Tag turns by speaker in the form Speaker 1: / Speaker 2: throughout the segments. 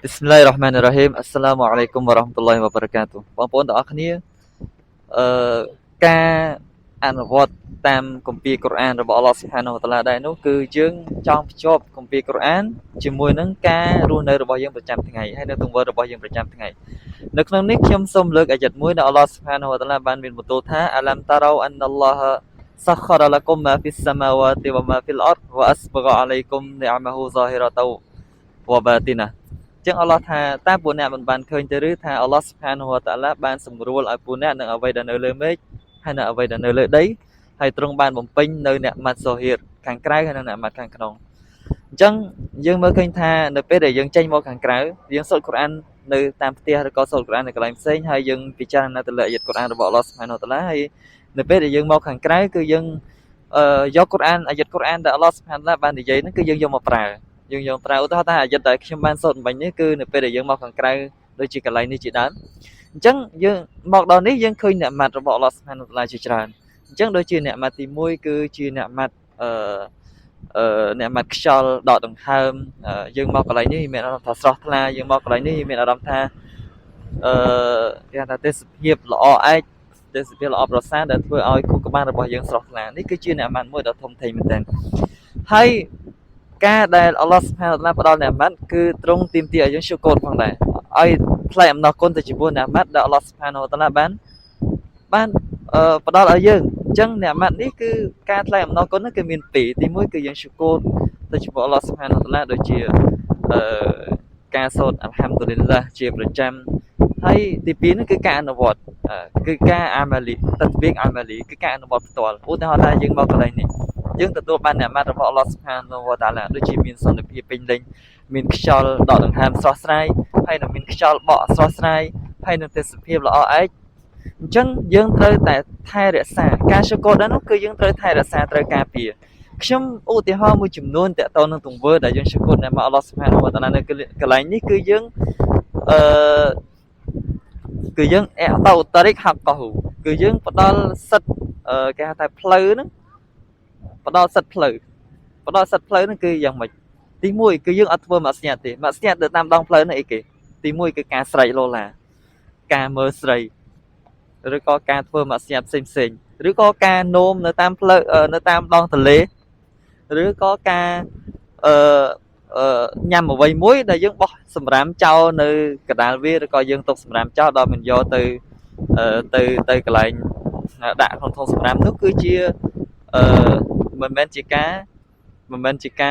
Speaker 1: Bismillahirrahmanirrahim. Assalamualaikum warahmatullahi wabarakatuh. បងប្អូនទាំងអស់គ្នាអឺការអនុវត្តតាមគម្ពីរកូរ៉ានរបស់អល់ឡោះស៊ុបហានហូវតាឡាដែរនោះគឺយើងចង់ភ្ជាប់គម្ពីរកូរ៉ានជាមួយនឹងការរស់នៅរបស់យើងប្រចាំថ្ងៃហើយនៅទង្វើរបស់យើងប្រចាំថ្ងៃនៅក្នុងនេះខ្ញុំសូមលើកអាយ៉ាតមួយដែលអល់ឡោះស៊ុបហានហូវតាឡាបានមានបន្ទូលថាអាឡាំតារ៉ូអានអល់ឡោះសខរឡកុមម៉ាហ្វីសសាម៉ាវ៉ាទីវ៉ាម៉ាហ្វីលអរដវ៉ាអស្បហ្កអាឡៃគុមនិអម៉ាហ៊ូហ្សាហ៊ីរ៉ាតវ៉ាបាទីណាចឹងអល់ឡោះថាតើពួកអ្នកមិនបានឃើញទេឬថាអល់ឡោះស៊ុបហានហូវតាឡាបានសម្រួលឲ្យពួកអ្នកនឹងអ្វីដែលនៅលើមេឃហើយនៅអ្វីដែលនៅលើដីហើយទ្រង់បានបំពេញនៅអ្នកម៉ាត់សូហៀតខាងក្រៅហើយនិងអ្នកម៉ាត់ខាងក្នុងអញ្ចឹងយើងមើលឃើញថានៅពេលដែលយើងចេញមកខាងក្រៅយើងសូត្រកូរ៉ាននៅតាមផ្ទះឬក៏សូត្រកូរ៉ាននៅកន្លែងផ្សេងហើយយើងពិចារណាទៅលើអាយ៉ាតកូរ៉ានរបស់អល់ឡោះស៊ុបហានហូវតាឡាហើយនៅពេលដែលយើងមកខាងក្រៅគឺយើងយកកូរ៉ានអាយ៉ាតកូរ៉ានដែលអល់ឡោះស៊ុបហានតាឡាបាននិយាយហ្នឹងគឺយើងយកមកប្រើយើងយកប្រើឧទាហរណ៍ថាអាយ៉ាតដែលខ្ញុំបានសូត្រមិញនេះគឺនៅពេលដែលយើងមកខាងក្រៅដូចជាកន្លែងនេះជាដើមអញ្ចឹងយើងមកដល់នេះយើងឃើញអ្នកម៉ាត់របស់អល់ឡោះស៊ុបហានតាឡាជាច្រើនអញ្ចឹងដូចជាអ្នកម៉ាត់ទី1គឺជាអ្នកម៉ាត់អ្នកម៉ាត់ខ្យល់ដកដង្ហើមយើងមកកន្លែងនេះមានអារម្មណ៍ថាស្រស់ថ្លាយើងមកកន្លែងនេះមានអារម្មណ៍ថាគេហៅថាទេសភាពល្អឯកទេសភាពល្អប្រសើរដែលធ្វើឲ្យខួរក្បាលរបស់យើងស្រស់ថ្លានេះគឺជាអ្នកម៉ាត់មួយដ៏ធំធេងមែនទែនហើយការដែលអល់ឡោះស៊ុបហានតាឡាផ្ដល់អ្នកម៉ាត់គឺទ្រង់ទាមទារឲ្យយើងឈឺកូនផងដែរឲ្យថ្លែងអំណរគុណទៅចំពោះអ្នកម៉ាត់ដែលអល់ឡោះស៊ុបហានតាឡាបានផ្ដល់ឲ្យយើងអញ្ចឹងអ្នកម៉ាត់នេះគឺការថ្លែងអំណរគុណហ្នឹងគឺមានពីរទី1គឺយើងឈឺកូនទៅចំពោះអល់ឡោះស៊ុបហានតាឡាដូចជាអឺការសូត្រអល់ហាំឌុលីឡាជាប្រចាំហើយទី2ហ្នឹងគឺការអនុវត្តគឺការអាម៉ាលីតត្បៀកអាម៉ាលីគឺការអនុវត្តផ្ទាល់ឧទាហរណ៍ថាយើងមកកន្លែងនេះយើងទទួលបានអ្នកម៉ាត់របស់អល់ឡោះស៊ុបហានវតាឡាដូចជាមានសន្តិភាពពេញលេញមានខ្យល់ដកដង្ហើមស្រស់ស្រាយហើយនឹងមានខ្យល់បក់ស្រស់ស្រាយហើយនឹងទេសភាពល្អឯកអញ្ចឹងយើងត្រូវតែថែរក្សាការឈឺកូនដែរនោះគឺយើងត្រូវថែរក្សាត្រូវការពារខ្ញុំឧទាហរណ៍មួយចំនួនតកតទៅនឹងទង្វើដែលយើងឈឺកូនអ្នកមកអល់ឡោះស៊ុបហានវតាឡានៅកន្លែងនេះគឺយើងអឺគឺយើងអតោតរិកហាប់កោគឺយើងផ្ដល់សិទ្ធគេហៅថាផ្លូវហ្នឹងផ្ដល់សិទ្ធផ្លូវហ្នឹងគឺយ៉ាងម៉េចទី1គឺយើងអត់ធ្វើម៉ាក់ស្ញាតទេម៉ាក់ស្ញាតទៅតាមដងផ្លូវហ្នឹងអីគេទី1គឺការស្រែកឡូឡាការមើលស្រីឬក៏ការធ្វើម៉ាក់ស្ញាតផ្សេងឬក៏ការនោមនៅតាមផ្លូវនៅតាមដងទន្លេឬក៏ការអឺញ៉ាំអ្វីមួយដែលយើងបោះសម្រាមចោលនៅកណ្ដាលវាឬក៏យើងទុកសម្រាមចោលដល់មិនយកទៅកន្លែងដាក់ក្នុងធុងសម្រាមនោះគឺជាមិនមែនជាកា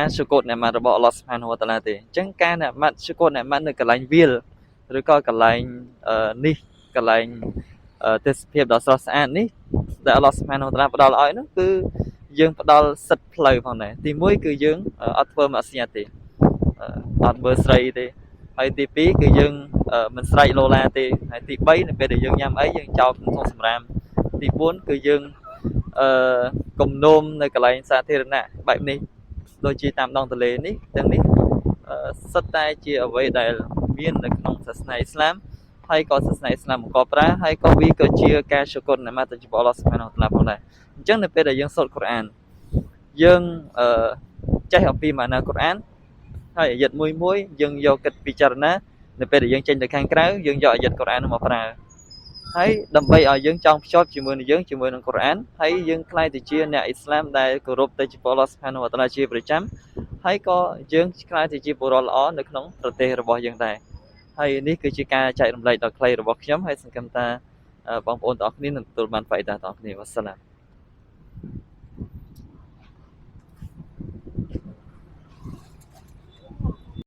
Speaker 1: រស៊ូកូតអ្នកម៉ាត់របស់អល់ឡោះស៊ុបហានហូវតាឡាទេអញ្ចឹងការអ្នកម៉ាត់ស៊ូកូតអ្នកម៉ាត់នៅកន្លែងវាលឬក៏កន្លែងនេះកន្លែងទេសភាពដ៏ស្រស់ស្អាតនេះដែលអល់ឡោះស៊ុបហានហូវតាឡាផ្ដល់ឲ្យនោះគឺយើងផ្ដល់សិទ្ធផ្លូវផងដែរទី1គឺយើងអត់ធ្វើម៉ាក់ស្ញាតទេអត់មើលស្រីទេហើយទី2គឺយើងមិនស្រែកឡូឡាទេហើយទី3នៅពេលដែលយើងញ៉ាំអីយើងចោលក្នុងធុងសម្រាមទី4គឺយើងគំនុំនៅកន្លែងសាធារណៈបែបនេះដូចជាតាមដងទន្លេនេះទាំងនេះសុទ្ធតែជាអ្វីដែលមាននៅក្នុងសាសនាអ៊ីស្លាមហើយក៏សាសនាអ៊ីស្លាមបង្កប់ប្រើហើយក៏វាក៏ជាការឈគុណណាស់ទៅចំពោះអល់ឡោះស៊ុបហានហូវតាឡាផងដែរអញ្ចឹងនៅពេលដែលយើងសូត្រកូរ៉ានយើងចេះអំពីម៉ាណាកូរ៉ានហើយអាយ៉ាតមួយយើងយកគិតពិចារណានៅពេលដែលយើងចេញទៅខាងក្រៅយើងយកអាយ៉ាតកូរ៉ាននោះមកប្រើហើយដើម្បីឲ្យយើងចង់ភ្ជាប់ជាមួយនឹងកូរ៉ានហើយយើងខ្លាយទៅជាអ្នកអ៊ីស្លាមដែលគោរពទៅចំពោះអល់ឡោះស៊ុបហានហូវតាឡាជាប្រចាំហើយក៏យើងខ្លាយទៅជាពលរដ្ឋល្អនៅក្នុងប្រទេសរបស់យើងដែរហើយនេះគឺជាការចែករំលែកដ៏ខ្លីរបស់ខ្ញុំហើយសង្ឃឹមថាបងប្អូនទាំងអស់គ្នានឹងទទួលបានហ្វាយដាទាំងអស់គ្នាវ៉ាសសាឡាម